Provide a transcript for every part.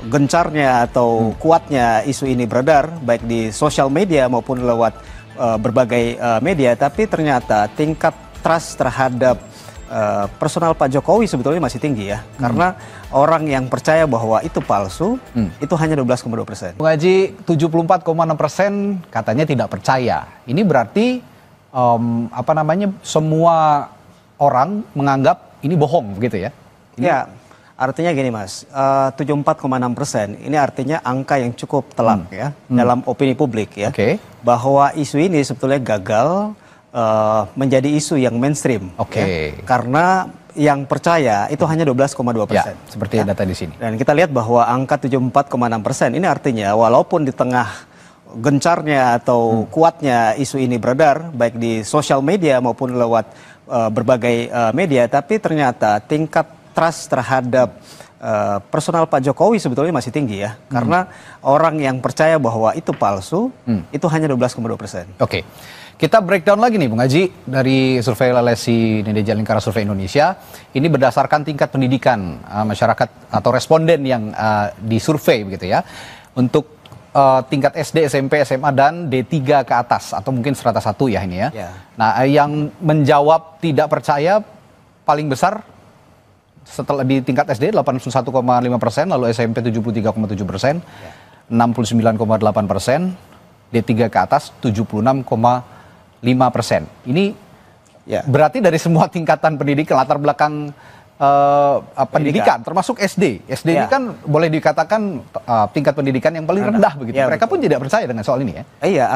gencarnya atau kuatnya isu ini beredar baik di sosial media maupun lewat berbagai media, tapi ternyata tingkat trust terhadap personal Pak Jokowi sebetulnya masih tinggi ya, karena orang yang percaya bahwa itu palsu itu hanya 12,2%. Bung Haji, 74,6% katanya tidak percaya. Ini berarti semua orang menganggap ini bohong begitu ya? Ya, artinya gini Mas, 74,6% ini artinya angka yang cukup telak ya dalam opini publik ya, bahwa isu ini sebetulnya gagal menjadi isu yang mainstream. Ya, karena yang percaya itu hanya 12,2%. Ya, seperti data di sini. Dan kita lihat bahwa angka 74,6% ini artinya walaupun di tengah gencarnya atau kuatnya isu ini beredar baik di sosial media maupun lewat berbagai media, tapi ternyata tingkat trust terhadap personal Pak Jokowi sebetulnya masih tinggi ya, karena orang yang percaya bahwa itu palsu itu hanya 12,2%. Oke. Kita breakdown lagi nih Bung Haji, dari survei LSI Indonesia Lingkaran Survei Indonesia. Ini berdasarkan tingkat pendidikan masyarakat atau responden yang disurvei begitu ya. Untuk tingkat SD, SMP, SMA dan D3 ke atas atau mungkin strata 1 ya ini ya. Nah, yang menjawab tidak percaya paling besar setelah di tingkat SD 81,5%, lalu SMP 73,7%, 69,8%, D3 ke atas 76,5%. Ini berarti dari semua tingkatan pendidikan, latar belakang pendidikan, termasuk SD. SD ini kan boleh dikatakan tingkat pendidikan yang paling rendah begitu. Mereka pun tidak percaya dengan soal ini ya.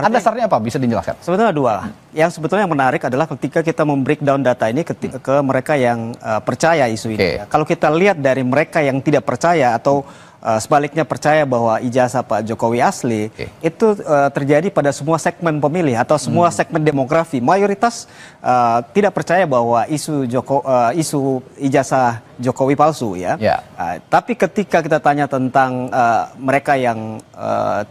Ada dasarnya apa? Bisa dijelaskan? Sebetulnya dua. Yang sebetulnya yang menarik adalah ketika kita membreakdown data ini ke mereka yang percaya isu ini. Kalau kita lihat dari mereka yang tidak percaya atau sebaliknya percaya bahwa ijazah Pak Jokowi asli, itu terjadi pada semua segmen pemilih atau semua segmen demografi. Mayoritas tidak percaya bahwa isu ijazah Jokowi palsu ya. Tapi ketika kita tanya tentang mereka yang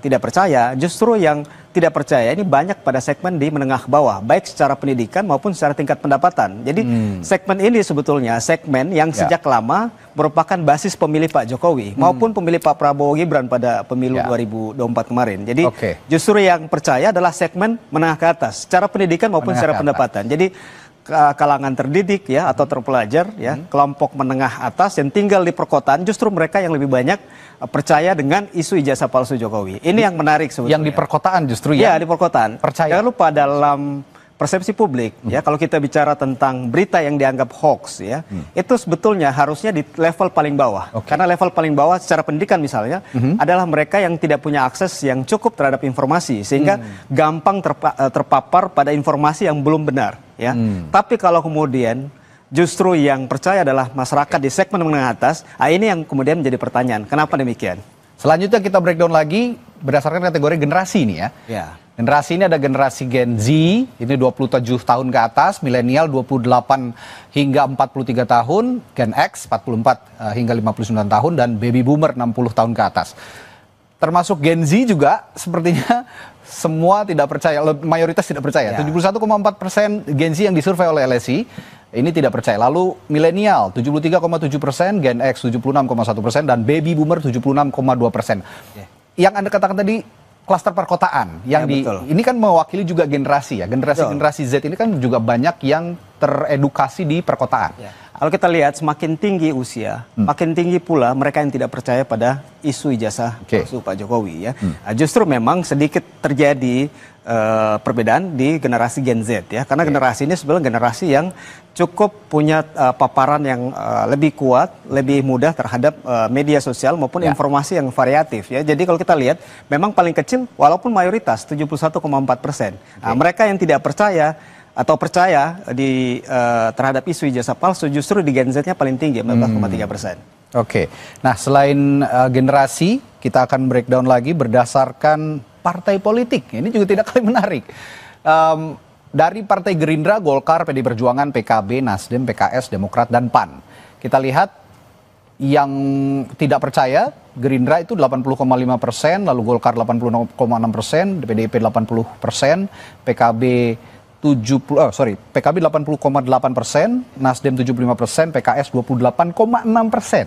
tidak percaya, justru yang tidak percaya ini banyak pada segmen di menengah bawah, baik secara pendidikan maupun secara tingkat pendapatan. Jadi segmen ini sebetulnya segmen yang sejak lama merupakan basis pemilih Pak Jokowi maupun pemilih Pak Prabowo Gibran pada pemilu 2024 kemarin. Jadi justru yang percaya adalah segmen menengah ke atas, secara pendidikan maupun secara pendapatan. Jadi kalangan terdidik ya atau terpelajar ya, kelompok menengah atas yang tinggal di perkotaan, justru mereka yang lebih banyak percaya dengan isu ijazah palsu Jokowi. Ini yang menarik sebetulnya. Yang di perkotaan justru ya? Ya, di perkotaan. Percaya. Jangan lupa dalam persepsi publik ya, kalau kita bicara tentang berita yang dianggap hoax ya, itu sebetulnya harusnya di level paling bawah. Karena level paling bawah secara pendidikan misalnya adalah mereka yang tidak punya akses yang cukup terhadap informasi, sehingga gampang terpapar pada informasi yang belum benar ya. Tapi kalau kemudian justru yang percaya adalah masyarakat di segmen menengah atas, ini yang kemudian menjadi pertanyaan, kenapa demikian? Selanjutnya kita breakdown lagi berdasarkan kategori generasi ini ya. Generasi ini ada generasi Gen Z, ini 27 tahun ke atas, milenial 28 hingga 43 tahun, Gen X 44 hingga 59 tahun, dan baby boomer 60 tahun ke atas. Termasuk Gen Z juga sepertinya semua tidak percaya, mayoritas tidak percaya. 71,4% Gen Z yang disurvei oleh LSI ini tidak percaya. Lalu milenial 73,7%, Gen X 76,1%, dan baby boomer 76,2%. Yang Anda katakan tadi klaster perkotaan yang ini kan mewakili juga generasi ya. Generasi Z ini kan juga banyak yang teredukasi di perkotaan. Kalau kita lihat semakin tinggi usia, makin tinggi pula mereka yang tidak percaya pada isu ijazah palsu Pak Jokowi ya. Justru memang sedikit terjadi perbedaan di generasi Gen Z ya, karena generasi ini sebenarnya generasi yang cukup punya paparan yang lebih kuat, lebih mudah terhadap media sosial maupun informasi yang variatif ya. Jadi kalau kita lihat memang paling kecil walaupun mayoritas 71,4%. Mereka yang tidak percaya atau percaya terhadap isu ijazah palsu justru di Gen Z-nya paling tinggi 14,3%. Nah selain generasi, kita akan breakdown lagi berdasarkan partai politik. Ini juga tidak kalah menarik. Dari Partai Gerindra, Golkar, PD Perjuangan, PKB, Nasdem, PKS, Demokrat, dan PAN. Kita lihat yang tidak percaya, Gerindra itu 80,5%, lalu Golkar 80,6%, PDIP 80%, PKB PKB 80,8%, Nasdem 75%, PKS 28,6%,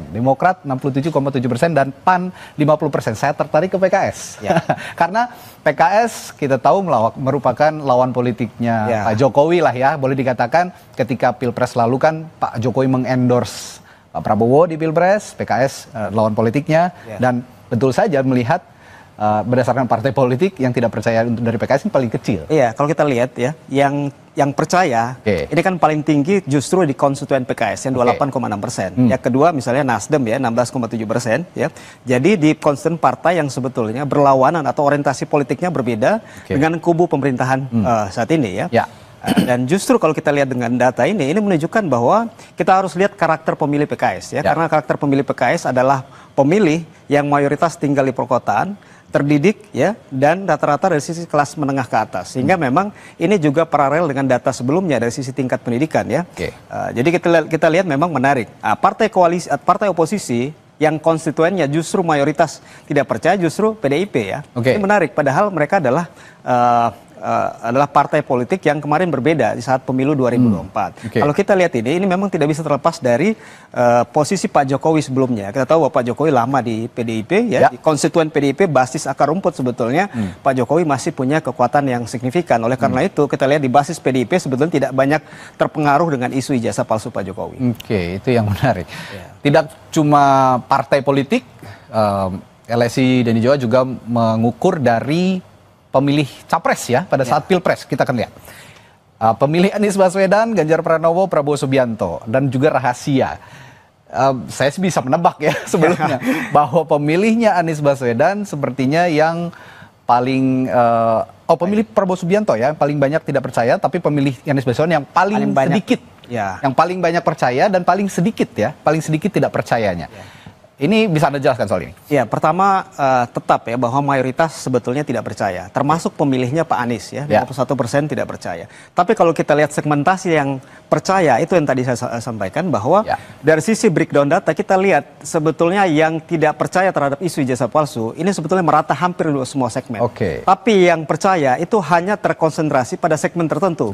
Demokrat 67,7% dan PAN 50%. Saya tertarik ke PKS. Ya. Karena PKS kita tahu merupakan lawan politiknya Pak Jokowi lah ya. Boleh dikatakan ketika Pilpres lalu kan Pak Jokowi mengendorse Pak Prabowo di Pilpres, PKS lawan politiknya, dan betul saja melihat berdasarkan partai politik yang tidak percaya dari PKS ini paling kecil. Iya, kalau kita lihat ya, yang percaya ini kan paling tinggi justru di konstituen PKS yang 28,6%. Yang kedua misalnya Nasdem ya 16,7% ya. Jadi di konstituen partai yang sebetulnya berlawanan atau orientasi politiknya berbeda dengan kubu pemerintahan saat ini ya. Dan justru kalau kita lihat dengan data ini menunjukkan bahwa kita harus lihat karakter pemilih PKS ya. Karena karakter pemilih PKS adalah pemilih yang mayoritas tinggal di perkotaan, terdidik ya, dan rata-rata dari sisi kelas menengah ke atas, sehingga memang ini juga paralel dengan data sebelumnya dari sisi tingkat pendidikan ya. Jadi kita lihat memang menarik. Partai koalisi, partai oposisi yang konstituennya justru mayoritas tidak percaya justru PDIP ya. Ini menarik, padahal mereka adalah partai politik yang kemarin berbeda di saat pemilu 2024. Kalau kita lihat ini memang tidak bisa terlepas dari posisi Pak Jokowi sebelumnya. Kita tahu bahwa Pak Jokowi lama di PDIP ya, di konstituen PDIP basis akar rumput sebetulnya Pak Jokowi masih punya kekuatan yang signifikan. Oleh karena itu kita lihat di basis PDIP sebetulnya tidak banyak terpengaruh dengan isu ijazah palsu Pak Jokowi. Itu yang menarik. Tidak cuma partai politik, LSI Denny Joa juga mengukur dari pemilih capres ya pada saat Pilpres. Kita akan lihat pemilih Anies Baswedan, Ganjar Pranowo, Prabowo Subianto, dan juga rahasia. Saya bisa menebak ya sebelumnya bahwa pemilihnya Anies Baswedan sepertinya yang paling pemilih Prabowo Subianto ya paling banyak tidak percaya, tapi pemilih Anies Baswedan yang paling sedikit yang paling banyak percaya dan paling sedikit tidak percayanya. Ini bisa Anda jelaskan soal ini? Ya, pertama tetap ya bahwa mayoritas sebetulnya tidak percaya, termasuk pemilihnya Pak Anies ya, 51% tidak percaya. Tapi kalau kita lihat segmentasi yang percaya, itu yang tadi saya sampaikan bahwa dari sisi breakdown data kita lihat sebetulnya yang tidak percaya terhadap isu ijazah palsu ini sebetulnya merata hampir di semua segmen. Tapi yang percaya itu hanya terkonsentrasi pada segmen tertentu.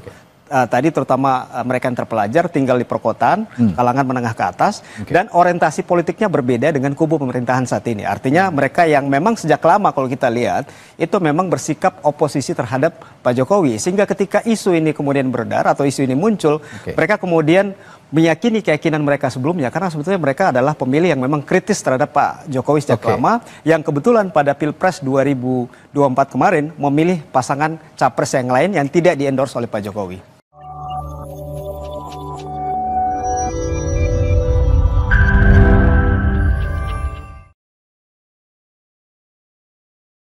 Tadi terutama mereka yang terpelajar tinggal di perkotaan, kalangan menengah ke atas, dan orientasi politiknya berbeda dengan kubu pemerintahan saat ini. Artinya mereka yang memang sejak lama kalau kita lihat itu memang bersikap oposisi terhadap Pak Jokowi, sehingga ketika isu ini kemudian beredar atau isu ini muncul, mereka kemudian meyakini keyakinan mereka sebelumnya, karena sebetulnya mereka adalah pemilih yang memang kritis terhadap Pak Jokowi sejak lama, yang kebetulan pada Pilpres 2024 kemarin memilih pasangan capres yang lain yang tidak di-endorse oleh Pak Jokowi.